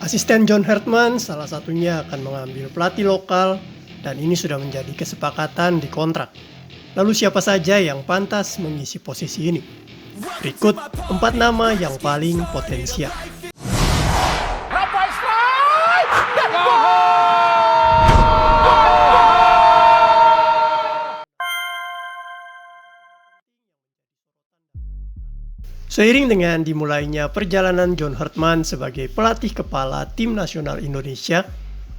Asisten John Hartman salah satunya akan mengambil pelatih lokal dan ini sudah menjadi kesepakatan di kontrak. Lalu siapa saja yang pantas mengisi posisi ini? Berikut 4 nama yang paling potensial. Seiring dengan dimulainya perjalanan John Hartman sebagai pelatih kepala tim nasional Indonesia,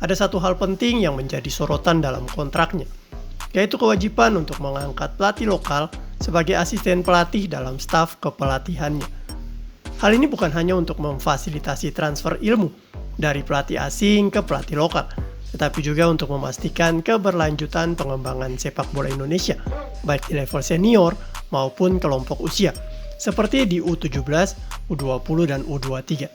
ada satu hal penting yang menjadi sorotan dalam kontraknya, yaitu kewajiban untuk mengangkat pelatih lokal sebagai asisten pelatih dalam staf kepelatihannya. Hal ini bukan hanya untuk memfasilitasi transfer ilmu dari pelatih asing ke pelatih lokal, tetapi juga untuk memastikan keberlanjutan pengembangan sepak bola Indonesia, baik di level senior maupun kelompok usia, seperti di U17, U20, dan U23.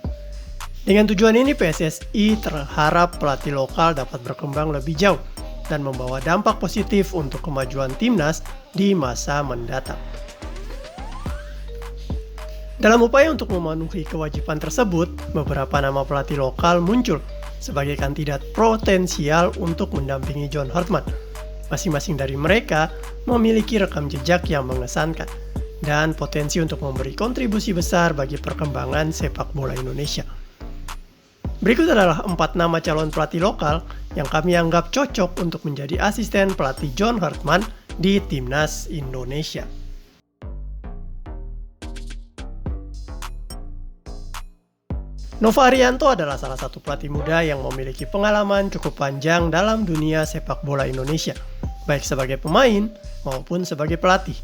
Dengan tujuan ini, PSSI terharap pelatih lokal dapat berkembang lebih jauh dan membawa dampak positif untuk kemajuan timnas di masa mendatang. Dalam upaya untuk memenuhi kewajiban tersebut, beberapa nama pelatih lokal muncul sebagai kandidat potensial untuk mendampingi John Hartman. Masing-masing dari mereka memiliki rekam jejak yang mengesankan dan potensi untuk memberi kontribusi besar bagi perkembangan sepak bola Indonesia. Berikut adalah 4 nama calon pelatih lokal yang kami anggap cocok untuk menjadi asisten pelatih John Hartman di Timnas Indonesia. Nova Arianto adalah salah satu pelatih muda yang memiliki pengalaman cukup panjang dalam dunia sepak bola Indonesia, baik sebagai pemain maupun sebagai pelatih.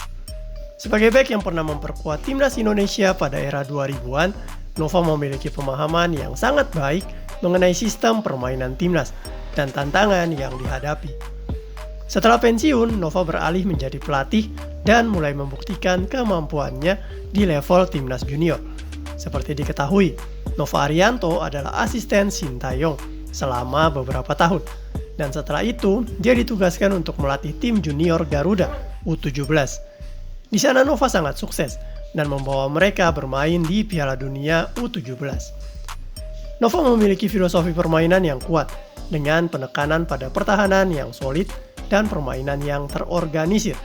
Sebagai bek yang pernah memperkuat timnas Indonesia pada era 2000-an, Nova memiliki pemahaman yang sangat baik mengenai sistem permainan timnas dan tantangan yang dihadapi. Setelah pensiun, Nova beralih menjadi pelatih dan mulai membuktikan kemampuannya di level timnas junior. Seperti diketahui, Nova Arianto adalah asisten Sintayong selama beberapa tahun. Dan setelah itu, dia ditugaskan untuk melatih tim junior Garuda U17. Di sana Nova sangat sukses dan membawa mereka bermain di Piala Dunia U17. Nova memiliki filosofi permainan yang kuat dengan penekanan pada pertahanan yang solid dan permainan yang terorganisir.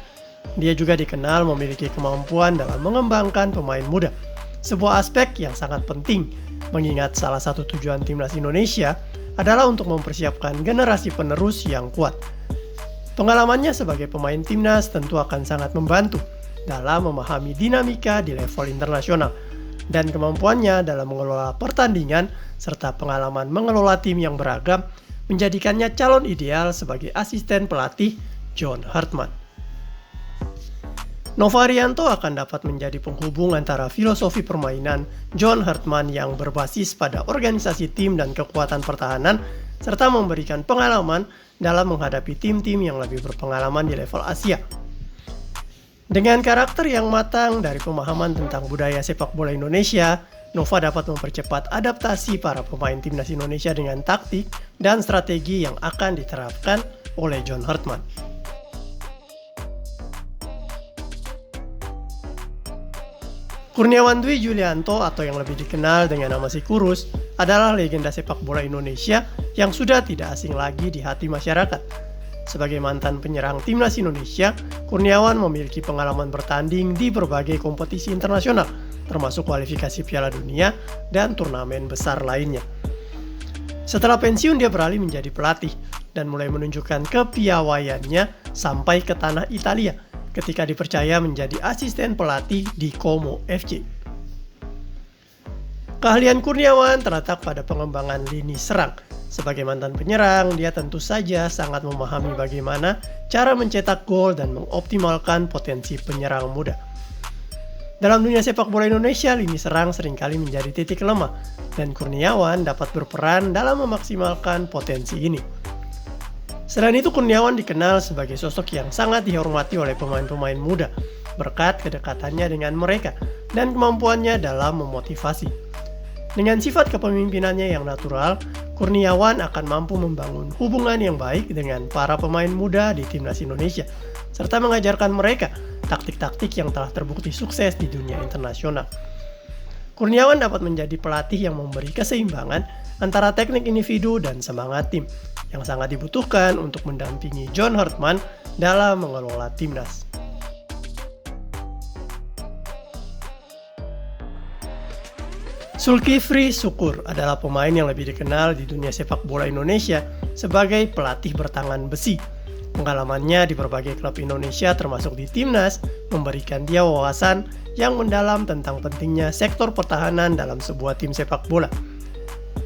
Dia juga dikenal memiliki kemampuan dalam mengembangkan pemain muda, sebuah aspek yang sangat penting mengingat salah satu tujuan timnas Indonesia adalah untuk mempersiapkan generasi penerus yang kuat. Pengalamannya sebagai pemain timnas tentu akan sangat membantu dalam memahami dinamika di level internasional dan kemampuannya dalam mengelola pertandingan serta pengalaman mengelola tim yang beragam menjadikannya calon ideal sebagai asisten pelatih John Hartman. Nova Arianto akan dapat menjadi penghubung antara filosofi permainan John Hartman yang berbasis pada organisasi tim dan kekuatan pertahanan serta memberikan pengalaman dalam menghadapi tim-tim yang lebih berpengalaman di level Asia. Dengan karakter yang matang dari pemahaman tentang budaya sepak bola Indonesia, Nova dapat mempercepat adaptasi para pemain timnas Indonesia dengan taktik dan strategi yang akan diterapkan oleh John Hartman. Kurniawan Dwi Julianto atau yang lebih dikenal dengan nama si Kurus adalah legenda sepak bola Indonesia yang sudah tidak asing lagi di hati masyarakat. Sebagai mantan penyerang timnas Indonesia, Kurniawan memiliki pengalaman bertanding di berbagai kompetisi internasional, termasuk kualifikasi Piala Dunia dan turnamen besar lainnya. Setelah pensiun, dia beralih menjadi pelatih dan mulai menunjukkan kepiawaiannya sampai ke tanah Italia ketika dipercaya menjadi asisten pelatih di Como FC. Keahlian Kurniawan terletak pada pengembangan lini serang. Sebagai mantan penyerang, dia tentu saja sangat memahami bagaimana cara mencetak gol dan mengoptimalkan potensi penyerang muda. Dalam dunia sepak bola Indonesia, lini serang seringkali menjadi titik lemah, dan Kurniawan dapat berperan dalam memaksimalkan potensi ini. Selain itu, Kurniawan dikenal sebagai sosok yang sangat dihormati oleh pemain-pemain muda, berkat kedekatannya dengan mereka dan kemampuannya dalam memotivasi. Dengan sifat kepemimpinannya yang natural, Kurniawan akan mampu membangun hubungan yang baik dengan para pemain muda di timnas Indonesia, serta mengajarkan mereka taktik-taktik yang telah terbukti sukses di dunia internasional. Kurniawan dapat menjadi pelatih yang memberi keseimbangan antara teknik individu dan semangat tim, yang sangat dibutuhkan untuk mendampingi John Hartman dalam mengelola timnas. Zulkifli Syukur adalah pemain yang lebih dikenal di dunia sepak bola Indonesia sebagai pelatih bertangan besi. Pengalamannya di berbagai klub Indonesia termasuk di timnas memberikan dia wawasan yang mendalam tentang pentingnya sektor pertahanan dalam sebuah tim sepak bola.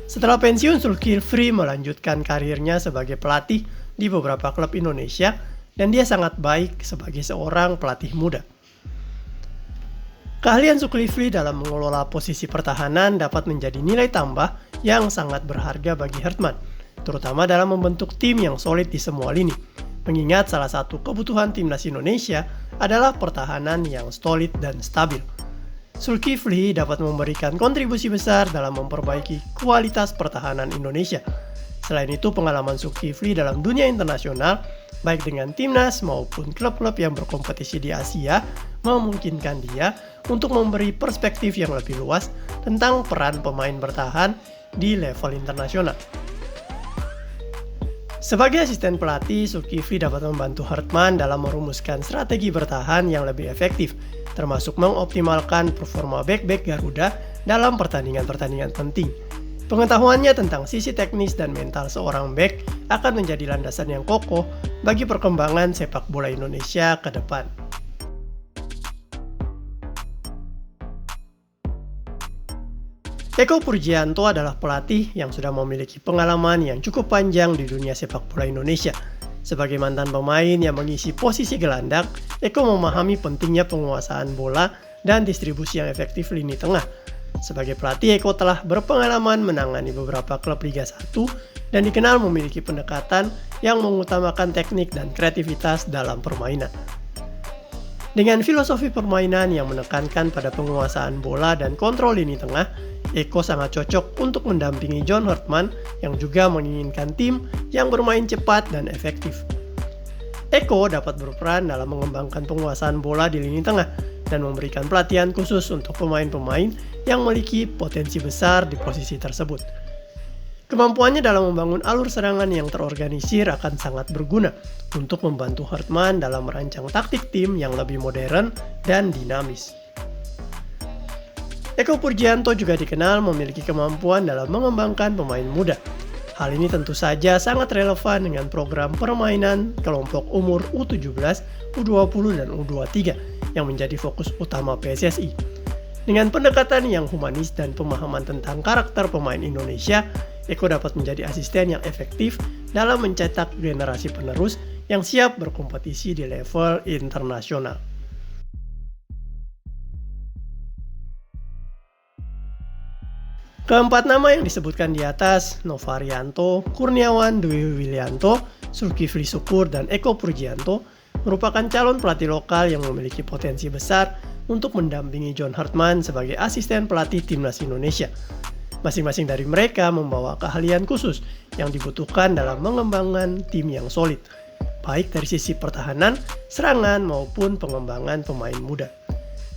Setelah pensiun, Zulkifli melanjutkan karirnya sebagai pelatih di beberapa klub Indonesia dan dia sangat baik sebagai seorang pelatih muda. Keahlian Zulkifli dalam mengelola posisi pertahanan dapat menjadi nilai tambah yang sangat berharga bagi Hartman, terutama dalam membentuk tim yang solid di semua lini. Mengingat salah satu kebutuhan timnas Indonesia adalah pertahanan yang solid dan stabil. Zulkifli dapat memberikan kontribusi besar dalam memperbaiki kualitas pertahanan Indonesia. Selain itu, pengalaman Zulkifli dalam dunia internasional, baik dengan timnas maupun klub-klub yang berkompetisi di Asia, memungkinkan dia untuk memberi perspektif yang lebih luas tentang peran pemain bertahan di level internasional. Sebagai asisten pelatih, Zulkifli dapat membantu Hartman dalam merumuskan strategi bertahan yang lebih efektif, termasuk mengoptimalkan performa bek-bek Garuda dalam pertandingan-pertandingan penting. Pengetahuannya tentang sisi teknis dan mental seorang bek akan menjadi landasan yang kokoh bagi perkembangan sepak bola Indonesia ke depan. Eko Purjianto adalah pelatih yang sudah memiliki pengalaman yang cukup panjang di dunia sepak bola Indonesia. Sebagai mantan pemain yang mengisi posisi gelandang, Eko memahami pentingnya penguasaan bola dan distribusi yang efektif lini tengah. Sebagai pelatih, Eko telah berpengalaman menangani beberapa klub Liga 1 dan dikenal memiliki pendekatan yang mengutamakan teknik dan kreativitas dalam permainan. Dengan filosofi permainan yang menekankan pada penguasaan bola dan kontrol lini tengah, Eko sangat cocok untuk mendampingi John Hartman yang juga menginginkan tim yang bermain cepat dan efektif. Eko dapat berperan dalam mengembangkan penguasaan bola di lini tengah dan memberikan pelatihan khusus untuk pemain-pemain yang memiliki potensi besar di posisi tersebut. Kemampuannya dalam membangun alur serangan yang terorganisir akan sangat berguna untuk membantu Hartman dalam merancang taktik tim yang lebih modern dan dinamis. Eko Purjianto juga dikenal memiliki kemampuan dalam mengembangkan pemain muda. Hal ini tentu saja sangat relevan dengan program permainan kelompok umur U17, U20, dan U23 yang menjadi fokus utama PSSI. Dengan pendekatan yang humanis dan pemahaman tentang karakter pemain Indonesia, Eko dapat menjadi asisten yang efektif dalam mencetak generasi penerus yang siap berkompetisi di level internasional. Keempat nama yang disebutkan di atas, Novarianto, Kurniawan Dwi Wilianto, Zulkifli Syukur, dan Eko Purjianto, merupakan calon pelatih lokal yang memiliki potensi besar untuk mendampingi John Hartman sebagai asisten pelatih timnas Indonesia. Masing-masing dari mereka membawa keahlian khusus yang dibutuhkan dalam mengembangkan tim yang solid, baik dari sisi pertahanan, serangan, maupun pengembangan pemain muda.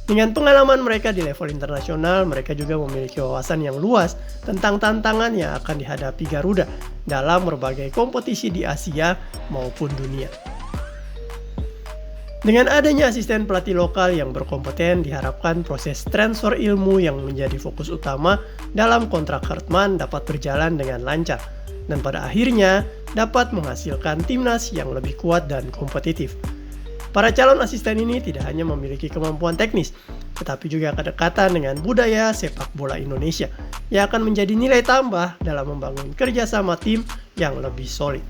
Dengan pengalaman mereka di level internasional, mereka juga memiliki wawasan yang luas tentang tantangan yang akan dihadapi Garuda dalam berbagai kompetisi di Asia maupun dunia. Dengan adanya asisten pelatih lokal yang berkompeten, diharapkan proses transfer ilmu yang menjadi fokus utama dalam kontrak Hartman dapat berjalan dengan lancar, dan pada akhirnya dapat menghasilkan timnas yang lebih kuat dan kompetitif. Para calon asisten ini tidak hanya memiliki kemampuan teknis, tetapi juga kedekatan dengan budaya sepak bola Indonesia yang akan menjadi nilai tambah dalam membangun kerjasama tim yang lebih solid.